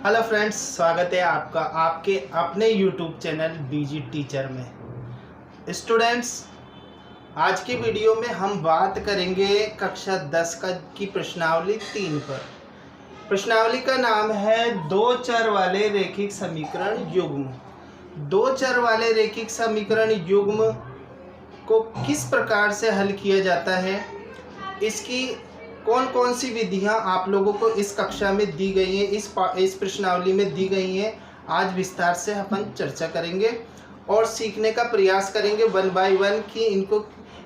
Hello friends, स्वागत है आपका आपके अपने यूट्यूब चैनल बीजी टीचर में। स्टूडेंट्स, आज की वीडियो में हम बात करेंगे कक्षा 10 की प्रश्नावली 3 पर। प्रश्नावली का नाम है दो चर वाले रैखिक समीकरण युग्म। दो चर वाले रैखिक समीकरण युग्म को किस प्रकार से हल किया जाता है, इसकी कौन कौन सी विधियां आप लोगों को इस कक्षा में दी गई हैं, इस प्रश्नावली में दी गई हैं, आज विस्तार से अपन चर्चा करेंगे और सीखने का प्रयास करेंगे वन बाय वन कि इनको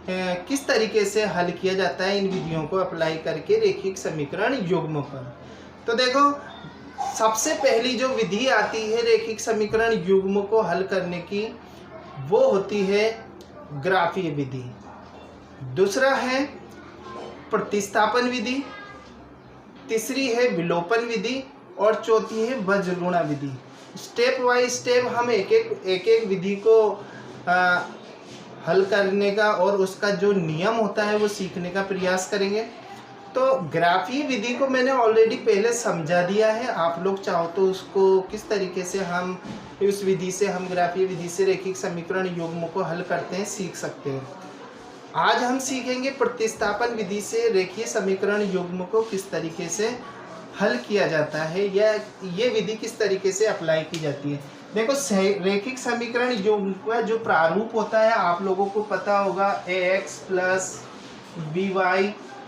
किस तरीके से हल किया जाता है, इन विधियों को अप्लाई करके रैखिक समीकरण युग्म पर। तो देखो, सबसे पहली जो विधि आती है रैखिक समीकरण युग्म को हल करने की, वो होती है ग्राफीय विधि। दूसरा है प्रतिस्थापन विधि, तीसरी है विलोपन विधि और चौथी है बज्रगुणा विधि। स्टेप बाय स्टेप हम एक एक विधि को हल करने का और उसका जो नियम होता है वो सीखने का प्रयास करेंगे। तो ग्राफीय विधि को मैंने ऑलरेडी पहले समझा दिया है, आप लोग चाहो तो उसको किस तरीके से हम उस विधि से हम ग्राफीय विधि से रैखिक समीकरण युग्म को हल करते हैं सीख सकते हैं। आज हम सीखेंगे प्रतिस्थापन विधि से रेखीय समीकरण युग्म को किस तरीके से हल किया जाता है या ये विधि किस तरीके से अप्लाई की जाती है। देखो, रैखिक समीकरण युग्म का जो प्रारूप होता है आप लोगों को पता होगा, ax plus by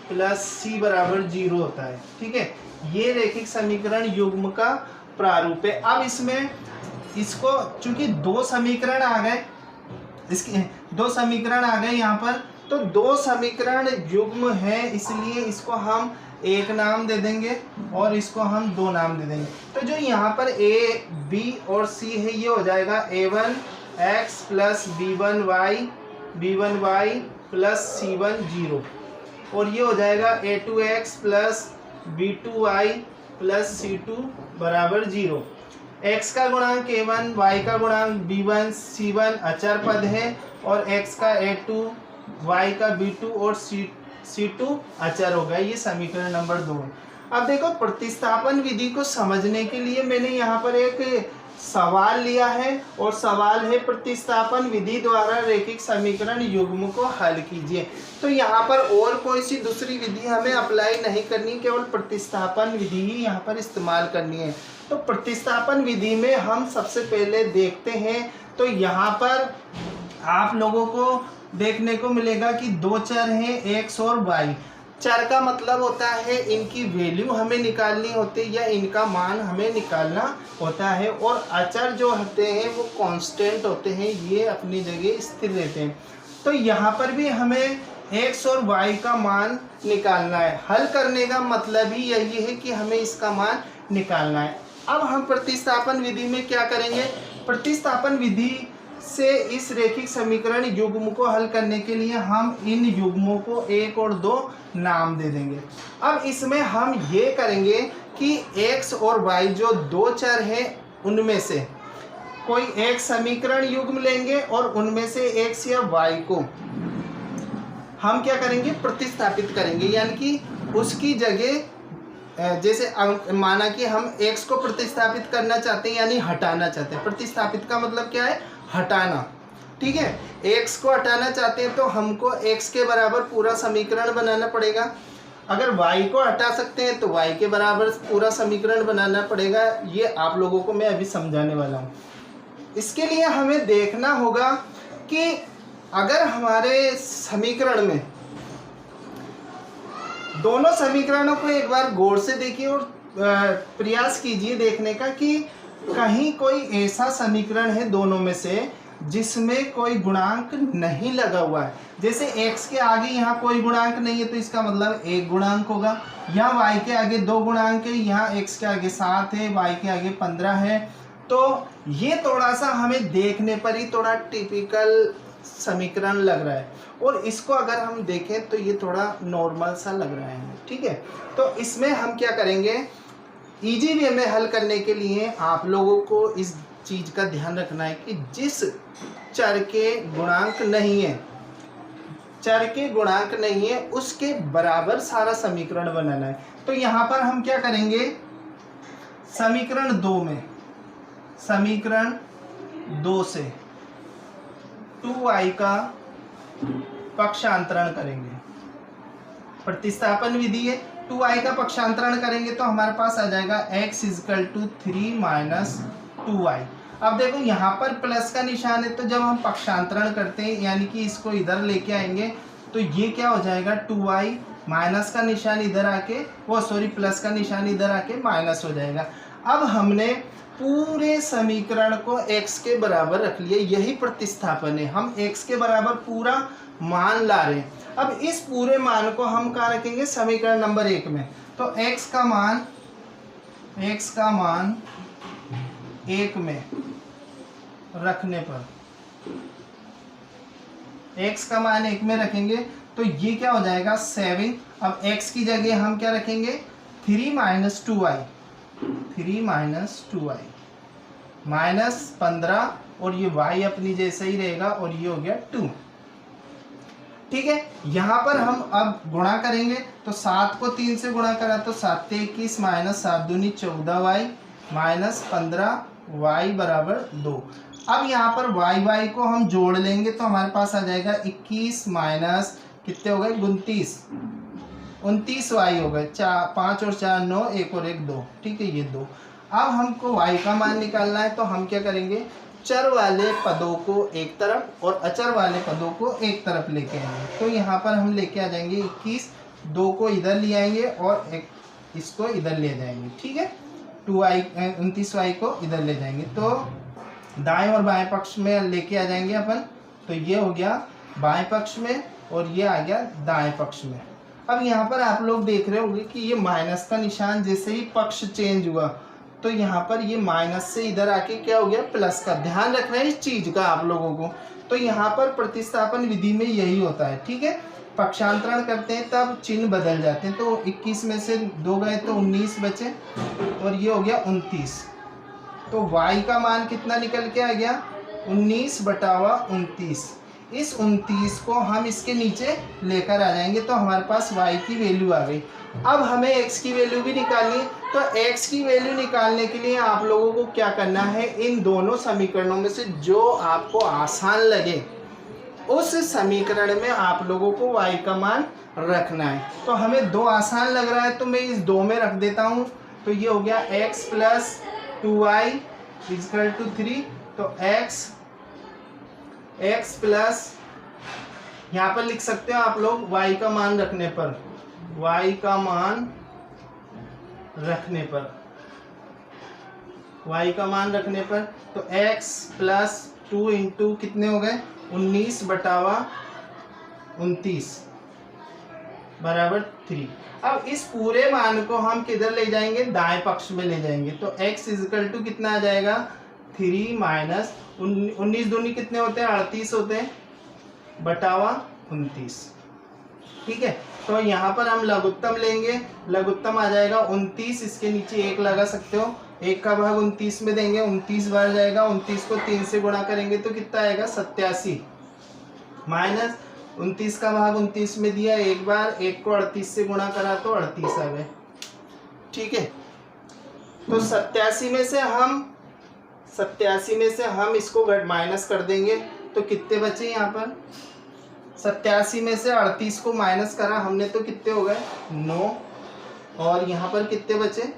plus c बराबर 0 होता है। ठीक है, ये रैखिक समीकरण युग्म का प्रारूप है। अब इसमें इसको चूंकि दो समीकरण आ गए, इसके दो समीकरण आ गए यहाँ पर, तो दो समीकरण युग्म है, इसलिए इसको हम एक नाम दे देंगे और इसको हम दो नाम दे देंगे। तो जो यहाँ पर a, b और c है, ये हो जाएगा a1x plus b1y plus c1 0, और ये हो जाएगा a2x plus b2y plus c2 बराबर 0। x का गुणांक a1, y का गुणांक b1, c1 अचर पद है और x का a2, y का b2 और c2 अचर होगा। ये समीकरण नंबर 2 है। अब देखो, प्रतिस्थापन विधि को समझने के लिए मैंने यहाँ पर एक सवाल लिया है और सवाल है प्रतिस्थापन विधि द्वारा रैखिक समीकरण युग्म को हल कीजिए। तो यहाँ पर और कोई सी दूसरी विधि हमें अप्लाई नहीं करनी, केवल प्रतिस्थापन विधि ही यहाँ पर इस्तेमाल करनी है। तो प्रतिस्थापन विधि में हम सबसे पहले देखते हैं, तो यहाँ पर आप लोगों को देखने को मिलेगा कि दो चर हैं x और y। चर का मतलब होता है इनकी वैल्यू हमें निकालनी होती है या इनका मान हमें निकालना होता है, और अचर जो होते हैं वो कांस्टेंट होते हैं, ये अपनी जगह स्थिर रहते हैं। तो यहाँ पर भी हमें x और y का मान निकालना है। हल करने का मतलब ही यही है कि हमें इसका मान निकालना है। अब हम प्रतिस्थापन विधि में क्या करेंगे, प्रतिस्थापन विधि से इस रैखिक समीकरण युग्म को हल करने के लिए हम इन युग्मों को 1 और 2 नाम दे देंगे। अब इसमें हम ये करेंगे कि x और y जो दो चर हैं उनमें से कोई एक समीकरण युग्म लेंगे और उनमें से x या y को हम क्या करेंगे, प्रतिस्थापित करेंगे। यानी कि उसकी जगह, जैसे माना कि हम x को प्रतिस्थापित करना चाहते हैं यानी हटाना चाहते हैं। प्रतिस्थापित का मतलब क्या है, हटाना। ठीक है, x को हटाना चाहते हैं तो हमको x के बराबर पूरा समीकरण बनाना पड़ेगा। अगर y को हटा सकते हैं तो y के बराबर पूरा समीकरण बनाना पड़ेगा। ये आप लोगों को मैं अभी समझाने वाला हूँ। इसके लिए हमें देखना होगा कि अगर हमारे समीकरण में दोनों समीकरणों को एक बार गौर से देखिए और प्रयास कीजिए देखने का कि कहीं कोई ऐसा समीकरण है दोनों में से जिसमें कोई गुणांक नहीं लगा हुआ है। जैसे x के आगे यहाँ कोई गुणांक नहीं है तो इसका मतलब एक गुणांक होगा। यहाँ y के आगे 2 गुणांक है, यहाँ x के आगे 7 है, y के आगे 15 है। तो ये थोड़ा सा हमें देखने पर ही थोड़ा टिपिकल समीकरण लग रहा है, और इसको अगर हम देखें तो ये थोड़ा नॉर्मल सा लग रहा है। ठीक है, तो इसमें हम क्या करेंगे, इजी वे में हल करने के लिए आप लोगों को इस चीज़ का ध्यान रखना है कि जिस चर के गुणांक नहीं है उसके बराबर सारा समीकरण बनाना है। तो यहाँ पर हम क्या करेंगे, समीकरण 2 में, समीकरण 2 से 2y का पक्षांतरण करेंगे। प्रतिस्थापन विधि है, 2y का पक्षांतरण करेंगे तो हमारे पास आ जाएगा x = 3 - 2y। अब देखो यहाँ पर प्लस का निशान है, तो जब हम पक्षांतरण करते हैं यानी कि इसको इधर लेके आएंगे तो ये क्या हो जाएगा 2y, माइनस का निशान इधर आके प्लस का निशान इधर आके माइनस हो जाएगा। अब हमने पूरे समीकरण को x के बराबर रख लिया, यही प्रतिस्थापन है। हम x के बराबर पूरा मान ला रहे हैं। अब इस पूरे मान को हम कहाँ रखेंगे, समीकरण नंबर 1 में। तो x का मान 1 में रखने पर, x का मान 1 में रखेंगे तो ये क्या हो जाएगा 7। अब x की जगह हम क्या रखेंगे 3 - 2y, -15 और ये y अपनी जैसा ही रहेगा और ये हो गया 2। ठीक है, यहाँ पर हम अब गुणा करेंगे तो 7 को 3 से गुणा करा तो 7 × 21 -7 दूनी 14y -15y = 2। अब यहाँ पर y को हम जोड़ लेंगे तो हमारे पास आ जाएगा 21 माइनस कितने हो गए 29y हो गए, 5 और 4 9, 1 और 1 2। ठीक है, ये 2। अब हमको y का मान निकालना है तो हम क्या करेंगे, चर वाले पदों को एक तरफ और अचर वाले पदों को एक तरफ लेके आएंगे। तो यहाँ पर हम लेके आ जाएंगे 21, 2 को इधर ले आएंगे और एक इसको इधर ले जाएंगे। ठीक है, 29y को इधर ले जाएंगे तो दाएं और बाएं पक्ष में लेके आ जाएंगे अपन। तो ये हो गया बाएं पक्ष में और ये आ गया दाएं पक्ष में। अब यहाँ पर आप लोग देख रहे होंगे कि ये माइनस का निशान जैसे ही पक्ष चेंज हुआ तो यहाँ पर ये माइनस से इधर आके क्या हो गया प्लस का। ध्यान रखना है इस चीज का आप लोगों को। तो यहाँ पर प्रतिस्थापन विधि में यही होता है। ठीक है, पक्षांतरण करते हैं तब चिन्ह बदल जाते हैं। तो 21 में से 2 गए तो 19 बचे और ये हो गया 29। तो y का मान कितना निकल के आ गया 19/29। इस 29 को हम इसके नीचे लेकर आ जाएंगे तो हमारे पास y की वैल्यू आ गई। अब हमें x की वैल्यू भी निकालनी है। तो x की वैल्यू निकालने के लिए आप लोगों को क्या करना है, इन दोनों समीकरणों में से जो आपको आसान लगे उस समीकरण में आप लोगों को y का मान रखना है। तो हमें 2 आसान लग रहा है तो मैं इस 2 में रख देता हूँ। तो ये हो गया x + 2y = 3। तो x प्लस यहाँ पर लिख सकते हो आप लोग y का मान रखने पर, y का मान रखने पर तो x + 2 × कितने हो गए 19/29 = 3। अब इस पूरे मान को हम किधर ले जाएंगे, दाएं पक्ष में ले जाएंगे। तो x = कितना आ जाएगा 3 - 19 दूनी कितने होते हैं 38 होते हैं /29। ठीक है, तो यहाँ पर हम लघुत्तम लेंगे, लघुत्तम आ जाएगा 29। इसके नीचे 1 लगा सकते हो, 1 का भाग 29 में देंगे, 29 बार जाएगा। 29 को 3 से गुणा करेंगे तो कितना आएगा 87 माइनस 29 का भाग 29 में दिया 1 बार, 1 को 38 से गुणा करा तो 38 आ गए। ठीक है, तो 87 में से हम इसको माइनस कर देंगे तो कितने बचे यहाँ पर 87 में से 38 को माइनस करा हमने तो कितने हो गए 9 और यहाँ पर कितने बचे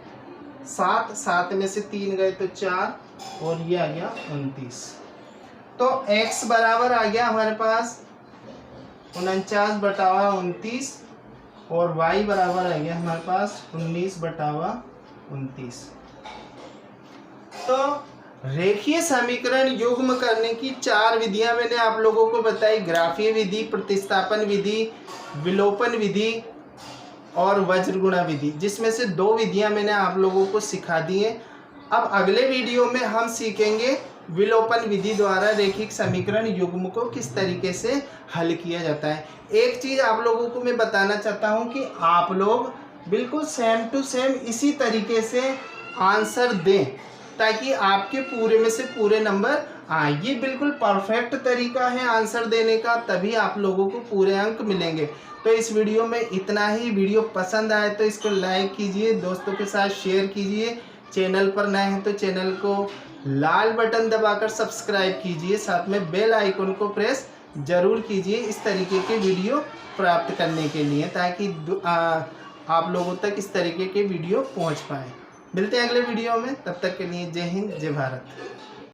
7, 7 में से 3 गए तो 4 और ये आ गया 29। तो x बराबर आ गया हमारे पास 49/29 और y बराबर आ गया हमारे पास 19/29। तो रेखीय समीकरण युग्म करने की 4 विधियां मैंने आप लोगों को बताई, ग्राफीय विधि, प्रतिस्थापन विधि, विलोपन विधि और वज्रगुणा विधि, जिसमें से 2 विधियां मैंने आप लोगों को सिखा दी हैं। अब अगले वीडियो में हम सीखेंगे विलोपन विधि द्वारा रेखिक समीकरण युग्म को किस तरीके से हल किया जाता है। एक चीज़ आप लोगों को मैं बताना चाहता हूं कि आप लोग बिल्कुल सेम टू सेम इसी तरीके से आंसर दें ताकि आपके पूरे में से पूरे नंबर आए। ये बिल्कुल परफेक्ट तरीका है आंसर देने का, तभी आप लोगों को पूरे अंक मिलेंगे। तो इस वीडियो में इतना ही। वीडियो पसंद आए तो इसको लाइक कीजिए, दोस्तों के साथ शेयर कीजिए, चैनल पर नए हैं तो चैनल को लाल बटन दबाकर सब्सक्राइब कीजिए, साथ में बेल आइकन को प्रेस ज़रूर कीजिए इस तरीके के वीडियो प्राप्त करने के लिए, ताकि आप लोगों तक इस तरीके के वीडियो पहुंच पाए। मिलते हैं अगले वीडियो में, तब तक के लिए जय हिंद जय भारत।